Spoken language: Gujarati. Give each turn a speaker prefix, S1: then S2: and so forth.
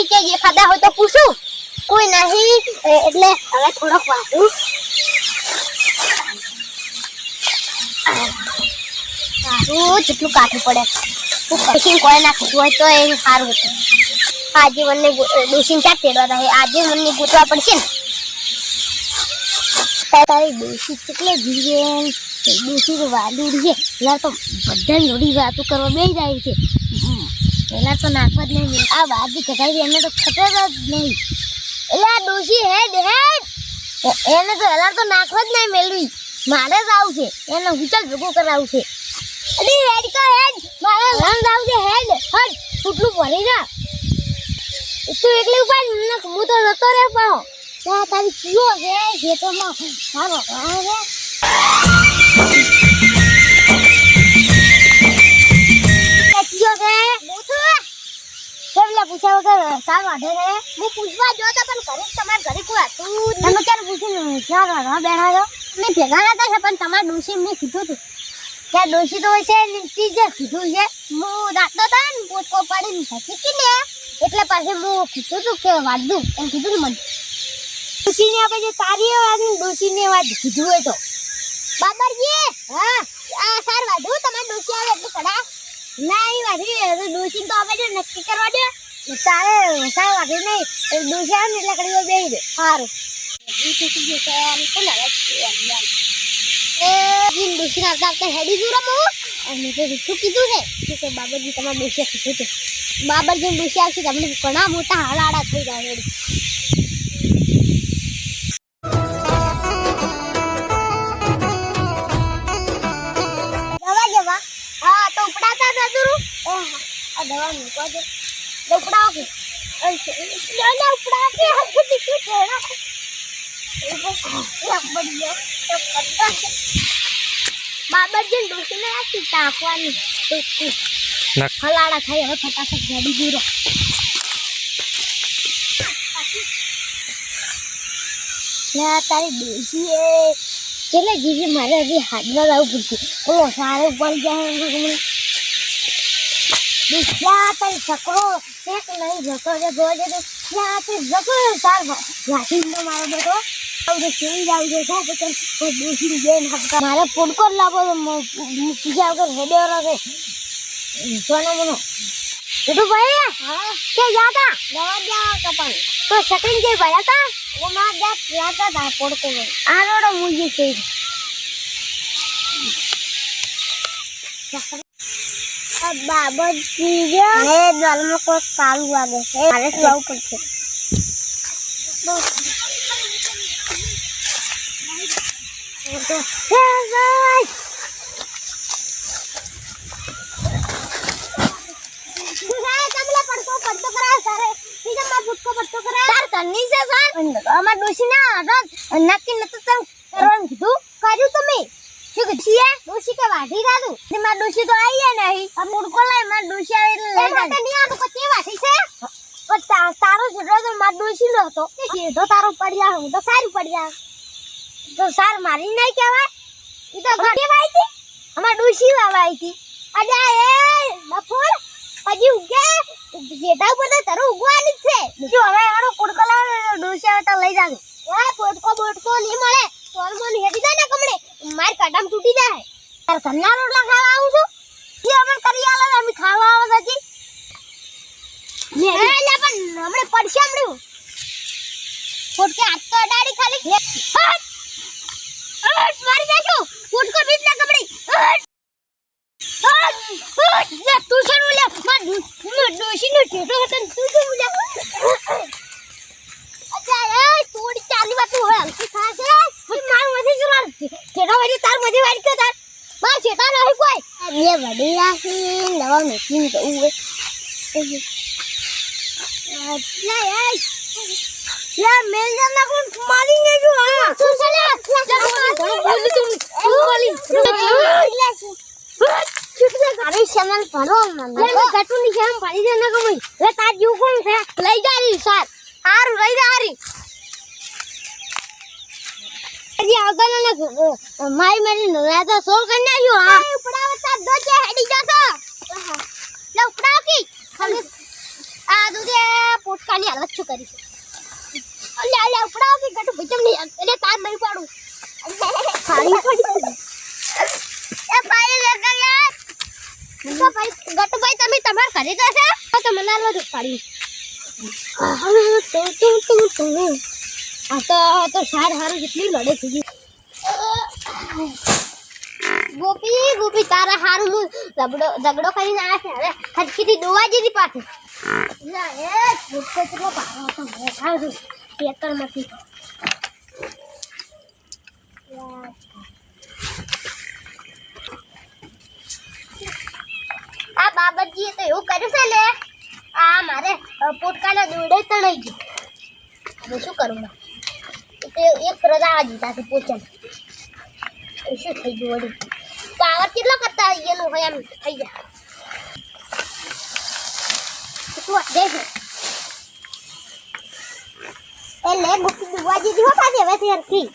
S1: નહીં કે જે ખાધા હોય તો પૂછું કોઈ નહીં એટલે હવે થોડોક વાંચું જેટલું કાઢવું પડે પછી કોઈ નાખવું હોય તો એ સારું હતું આજે મને ડોસીને ક્યાં તેડવા થાય આજે મને ગોતવા પડશે ને તારી ડોસી કેટલે જીવે ડોસી તો વાદુડી છે પેલા તો બધાને જોડી વાતો કરવા બેસી જાય છે પેલા તો નાખવા જ નહીં આ વાદી કઢાઈ એને તો ખબર જ નહીં એટલે આ ડોસી હેડ એને તો પેલા તો નાખવા જ નહીં મેળવી મારે જ આવશે એને હુચલ ભેગું કરાવું છે અરે હેડ કા હેડ મારે રંગ આવશે હેડ હટ ટૂટલું ભરી જા તું એકલી ઉપર હું તો જતો રે પાહો ત્યાં તારી કીઓ છે ખેતરમાં સારો આવે કીઓ છે હું તો પેલા પૂછ્યા વગર સારો આઢે રે હું પૂછવા જો તો પણ ઘરે તમાર ઘરે કોઈ હતું તમે ક્યારે પૂછ્યું સારો આઢા બેઠા છો મેં ભેગા નતા છે પણ તમાર ડોશી મેં કીધું હતું ત્યાં ડોશી તો છે ટીચર કીધું છે હું રાખતો હતા ને પોચકો પાડીને શીખી ને એટલે પાછું હું કીધું હતું કે વાંધું એમ કીધું ને મને ડોશીને આપણે જે તારી વાત ડોશીને વાત કીધું હોય તો બાબરજી હા આ સાર વાંધું તમારે ડોશી આવે એટલે કડા ના એ વાંધી ડોશી તો આપણે નક્કી કરવા દે તારે સાર વાંધું નહીં ડોશી આવે ને એટલે કડી બેસી દે સારું ડોશી આવતા હેડી દૂર અને તો શું કીધું છે કે બાબરજી તમારે ડોશી કીધું હતું બાબરજી ડોશી આવશે તમને ઘણા મોટા હાલાડા થઈ જાય હા તો ઉપડાતા હતા જરૂર આ દવા મૂકવા દે ઉપડાવો કે ના ઉપડા કે હાથ દીકરી છોડા બાબરજી ડોસીને રાખી તાકવાની હલાડા થાય હવે ફટાફટ ગાડી દૂરો ના તારી ડોસી એ ચલે જીજી મારે હજી હાથમાં લાવવું પડશે ઓલો સારે ઉપર જાય દુસ્યા તારી છકરો એક નહીં જતો રે જોજે તો ત્યાં તે જતો સાર લાઠીનો મારો બેટો હવે કેવી જાવ છે તો પછી ડોસી જઈને હપકા મારે પોડકો લાવો પૂજા વગર હેડેરો છે સોનો મનો બેટો ભાઈ હા કે જાતા દવા જાવ કપાઈ તો સકરી જે ભયા તા वो मां जाता था पोड़को आरोड़ो मुझे से अब बाबा जी ने जल में को कालू आ गए अरे स्लो करते तो पड़तो करा सारे ठीक है मैं फुटको पड़तो करा सर करनी से सर અમાર ડોશી ના નક્કી નતું તમ કરવાનું કીધું કર્યું તમે શું કીધું ડોશી કે વાઢી રાધું ને માર ડોશી તો આઈ નહીં આ મુડકો લઈ માર ડોશી આવે લઈ જાય ની આનું કચી વાઢી છે પણ તારો છોડો તો માર ડોશી નો હતો કે સીધો તારો પડ્યા હું તો સારું પડ્યા તો સાર મારી નહીં કહેવાય ઈ તો ઘરે વાઈ હતી અમાર ડોશી વાઈ હતી અડે એ બફોર હજી ઉગે જેટા ઉપર તારો ઉગવાની છે જો હવે આનો કુડકો લાવ ડોશી આવે તો લઈ જાજો એ પોટકો નહીં મળે સોલમોન હેડી જાય ને કમળે માર કાડામ તૂટી જાય તાર કન્ના રોટલા ખાવા આવું છું જે અમન કરી આલે અમે ખાવા આવે છે લે લે પણ હમણે પડશે હમણું પોટકે હાથ તો અડાડી ખાલી હટ મારી દેજો પોટકો બીજ ના કમળી લે તું શરૂ લે માર ડોશી નો ટેટો હતો તું શરૂ લે અચ્છા એ થોડી ચાલી વાત હોય હલકી ખાશે માર મધી સુરાર ટેટો વાળી તાર મધી વાળી કે તાર માર છેટા નહીં કોઈ બે વડી રાખી દવા મેચી તો ઉવે અચ્છા યાર મેલ જના કોણ મારી ને જો હા શું ચાલે બોલ તું બોલી अरे चैनल भरो मन अरे गटू ની જેમ પડી દે ને કમઈ લે તાર જીવ કોણ છે લઈ જારી સાર હાર લઈ જારી અજી આગળ ને મારી રાજા સોલ કરી નાખ્યો હા ઉપડાવતા દો છે હેડી જાતો લે ઉપડાવ કી ખાલી આ આ દુધે પોટકાની હાલત શું કરી છે અલ્યા ઉપડાવ કે ગટુ ભીચમ નહીં એટલે તાર નહીં પાડું ખાલી પડી એ ભાઈ લગા યાર તો ભાઈ ગટુ ભાઈ તમે તમાર ઘરે જશે તો મને આલો જ પાડી આ તો સાર હારું જેટલી લડે છે ગોપી તારા હારું હું ઝગડો કરીને આવ્યા છે હવે ખટકીથી ડોવા જેવી પાસે ના એ ભૂટકો ચલો પાડો તો મેં ખાવું પેકરમાંથી આ બાબતજીએ તો એવું કર્યું છે ને આ મારે પોટકાના દોડે તણાઈ ગયું હવે શું કરું એક રજા દીધા છે પોચન શું થઈ ગયું વળી પાવર કેટલો કરતા એનું હોય એમ થઈ જાય એટલે ગુપ્તી દુવા દીધી હો પાછી હવે ત્યારથી